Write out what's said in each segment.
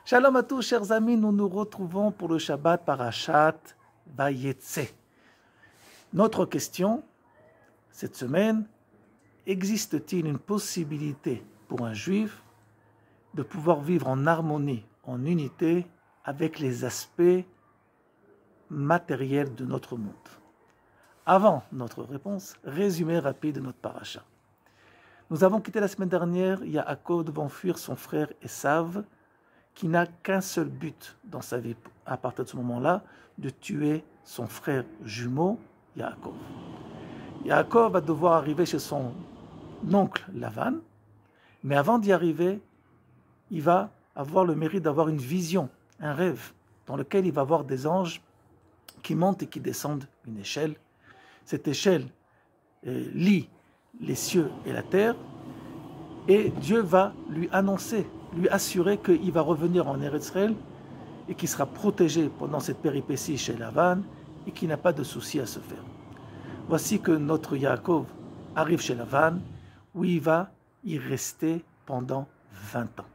Shalom à tous, chers amis, nous nous retrouvons pour le Shabbat Parashat Vayetze. Notre question, cette semaine, existe-t-il une possibilité pour un juif de pouvoir vivre en harmonie, en unité, avec les aspects matériels de notre monde? Avant notre réponse, résumé rapide de notre paracha. Nous avons quitté la semaine dernière Yaakov devant fuir son frère Esav, qui n'a qu'un seul but dans sa vie, à partir de ce moment-là, de tuer son frère jumeau, Yaakov. Yaakov va devoir arriver chez son oncle Lavan, mais avant d'y arriver, il va avoir le mérite d'avoir une vision, un rêve, dans lequel il va voir des anges qui montent et qui descendent une échelle. Cette échelle lie les cieux et la terre, et Dieu va lui annoncer, lui assurer qu'il va revenir en Eretz Israël et qu'il sera protégé pendant cette péripétie chez Lavan et qu'il n'a pas de souci à se faire. Voici que notre Yaakov arrive chez Lavan, où il va y rester pendant 20 ans.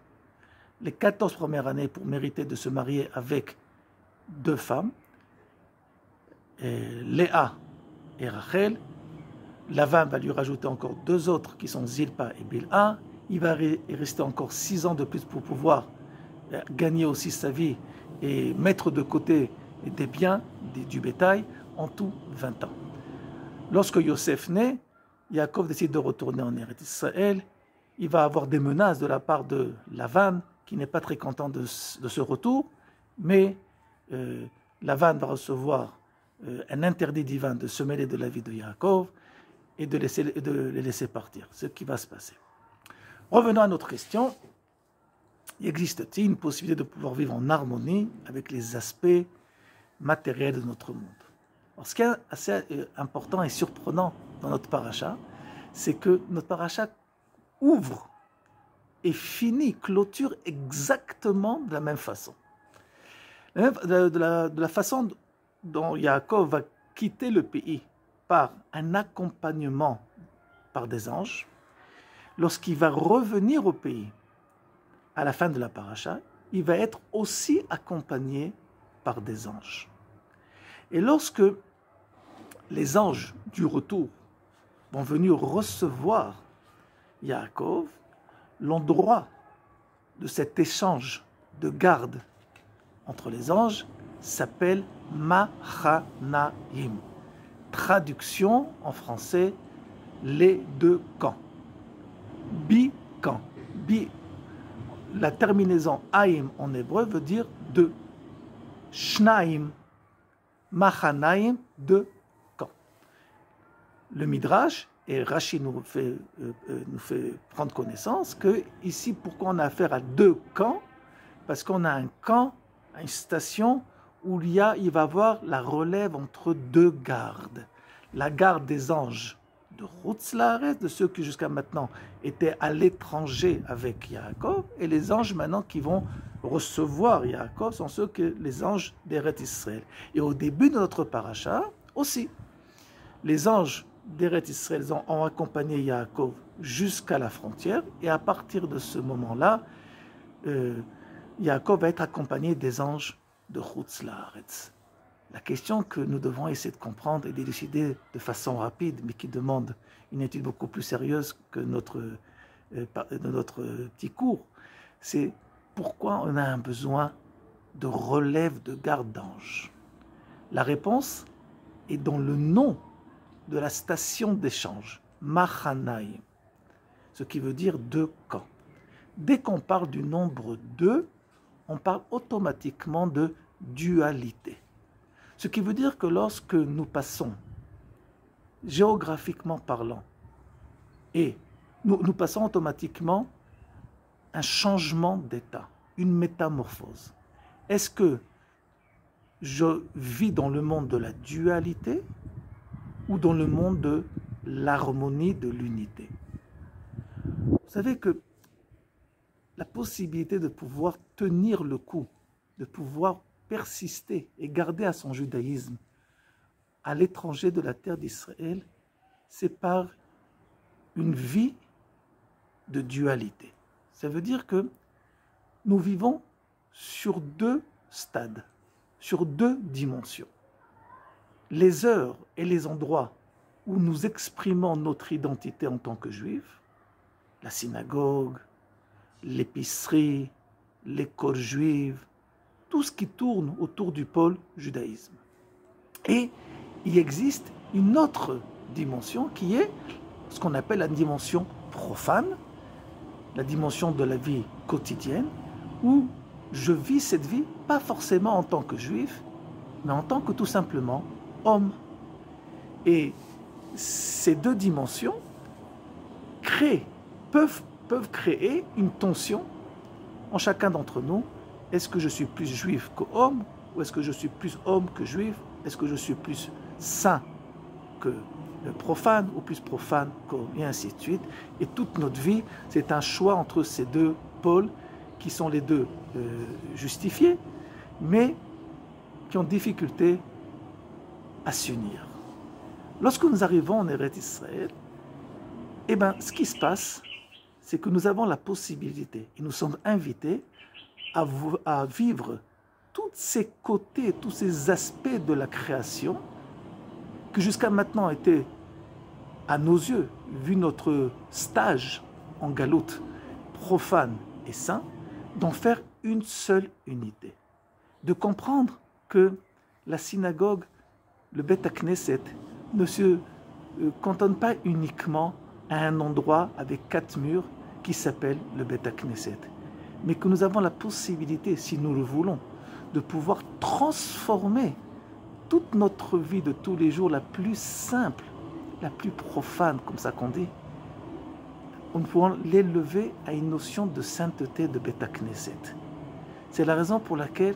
Les 14 premières années pour mériter de se marier avec deux femmes, Léa et Rachel. Lavan va lui rajouter encore deux autres qui sont Zilpa et Bilha. Il va y rester encore 6 ans de plus pour pouvoir gagner aussi sa vie et mettre de côté des biens, du bétail, en tout 20 ans. Lorsque Yosef naît, Yaakov décide de retourner en Eretz Israël. Il va avoir des menaces de la part de Lavan, qui n'est pas très content de ce retour, mais Lavan va recevoir un interdit divin de se mêler de la vie de Yaakov et de les laisser partir, ce qui va se passer. Revenons à notre question. Existe-t-il une possibilité de pouvoir vivre en harmonie avec les aspects matériels de notre monde? Alors, ce qui est assez important et surprenant dans notre paracha, c'est que notre paracha ouvre et finit, clôture exactement de la même façon. De la façon dont Yaakov va quitter le pays par un accompagnement par des anges, lorsqu'il va revenir au pays à la fin de la paracha, il va être aussi accompagné par des anges. Et lorsque les anges du retour vont venir recevoir Yaakov, l'endroit de cet échange de garde entre les anges s'appelle Machanaïm. Traduction en français, les deux camps. Bi-camp. La terminaison aïm en hébreu veut dire deux. Shnaïm. Machanaïm, deux camps. Le Midrash, et Rashi nous fait prendre connaissance que ici, pourquoi on a affaire à deux camps? Parce qu'on a un camp, une station où il va y avoir la relève entre deux gardes. La garde des anges de Chutz La'aretz, de ceux qui jusqu'à maintenant étaient à l'étranger avec Yaakov, et les anges maintenant qui vont recevoir Yaakov sont ceux que les anges d'Eretz Israël. Et au début de notre paracha aussi, les anges d'Eretz Israël ont accompagné Yaakov jusqu'à la frontière, et à partir de ce moment-là, Yaakov va être accompagné des anges de Chutz La'aretz. La question que nous devons essayer de comprendre et d'élucider de façon rapide, mais qui demande une étude beaucoup plus sérieuse que notre petit cours, c'est pourquoi on a un besoin de relève de garde d'anges. La réponse est dans le nom de la station d'échange, Machanaïm, ce qui veut dire deux camps. Dès qu'on parle du nombre 2, on parle automatiquement de dualité. Ce qui veut dire que lorsque nous passons, géographiquement parlant, et nous passons automatiquement un changement d'état, une métamorphose. Est-ce que je vis dans le monde de la dualité ou dans le monde de l'harmonie, de l'unité? Vous savez que la possibilité de pouvoir tenir le coup, de pouvoir persister et garder à son judaïsme à l'étranger de la terre d'Israël, c'est par une vie de dualité. Ça veut dire que nous vivons sur deux stades, sur deux dimensions. Les heures et les endroits où nous exprimons notre identité en tant que juifs, la synagogue, l'épicerie, l'école juive, tout ce qui tourne autour du pôle judaïsme. Et il existe une autre dimension qui est ce qu'on appelle la dimension profane, la dimension de la vie quotidienne, où je vis cette vie pas forcément en tant que juif, mais en tant que tout simplement homme. Et ces deux dimensions peuvent créer une tension en chacun d'entre nous. Est-ce que je suis plus juif qu'homme, ou est-ce que je suis plus homme que juif? Est-ce que je suis plus saint que profane, ou plus profane et ainsi de suite? Et toute notre vie, c'est un choix entre ces deux pôles qui sont les deux justifiés, mais qui ont difficulté à s'unir. Lorsque nous arrivons en Eretz Israël, eh bien, ce qui se passe, c'est que nous avons la possibilité, et nous sommes invités à vivre tous ces côtés, tous ces aspects de la création que jusqu'à maintenant étaient, à nos yeux, vu notre stage en galoute profane et saint, d'en faire une seule unité. De comprendre que la synagogue, le Beth Knesset, ne se cantonne pas uniquement à un endroit avec 4 murs qui s'appelle le Beth Knesset, mais que nous avons la possibilité, si nous le voulons, de pouvoir transformer toute notre vie de tous les jours, la plus simple, la plus profane, comme ça qu'on dit, nous pouvons l'élever à une notion de sainteté de Beth Knesset. C'est la raison pour laquelle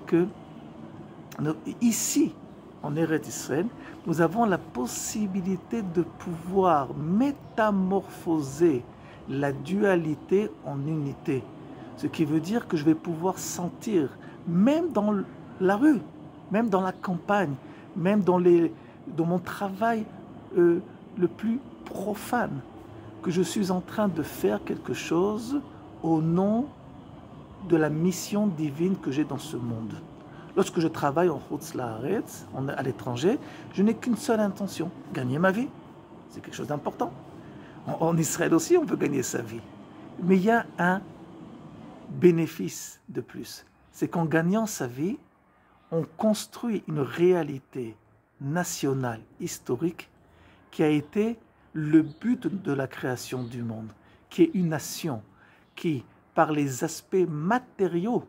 ici, en Eretz Israël, nous avons la possibilité de pouvoir métamorphoser la dualité en unité. Ce qui veut dire que je vais pouvoir sentir, même dans la rue, même dans la campagne, même dans mon travail le plus profane, que je suis en train de faire quelque chose au nom de la mission divine que j'ai dans ce monde. Lorsque je travaille en Chutz La'aretz, à l'étranger, je n'ai qu'une seule intention, gagner ma vie. C'est quelque chose d'important. En Israël aussi, on peut gagner sa vie. Mais il y a un bénéfice de plus. C'est qu'en gagnant sa vie, on construit une réalité nationale, historique, qui a été le but de la création du monde, qui est une nation qui, par les aspects matériels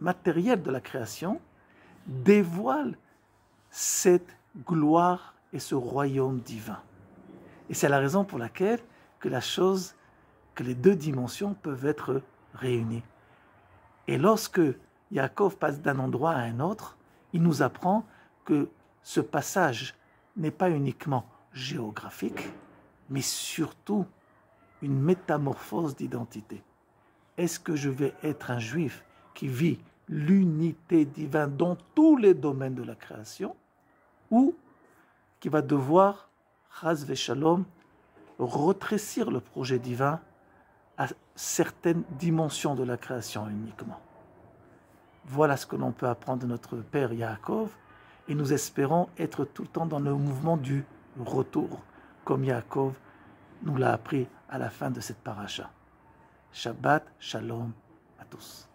de la création, dévoile cette gloire et ce royaume divin. Et c'est la raison pour laquelle que les deux dimensions peuvent être réunies. Et lorsque Yaakov passe d'un endroit à un autre, il nous apprend que ce passage n'est pas uniquement géographique, mais surtout une métamorphose d'identité. Est-ce que je vais être un juif qui vit l'unité divine dans tous les domaines de la création, ou qui va devoir, chas v'shalom, retrécir le projet divin à certaines dimensions de la création uniquement? Voilà ce que l'on peut apprendre de notre père Yaakov, et nous espérons être tout le temps dans le mouvement du retour, comme Yaakov nous l'a appris à la fin de cette paracha. Shabbat Shalom à tous.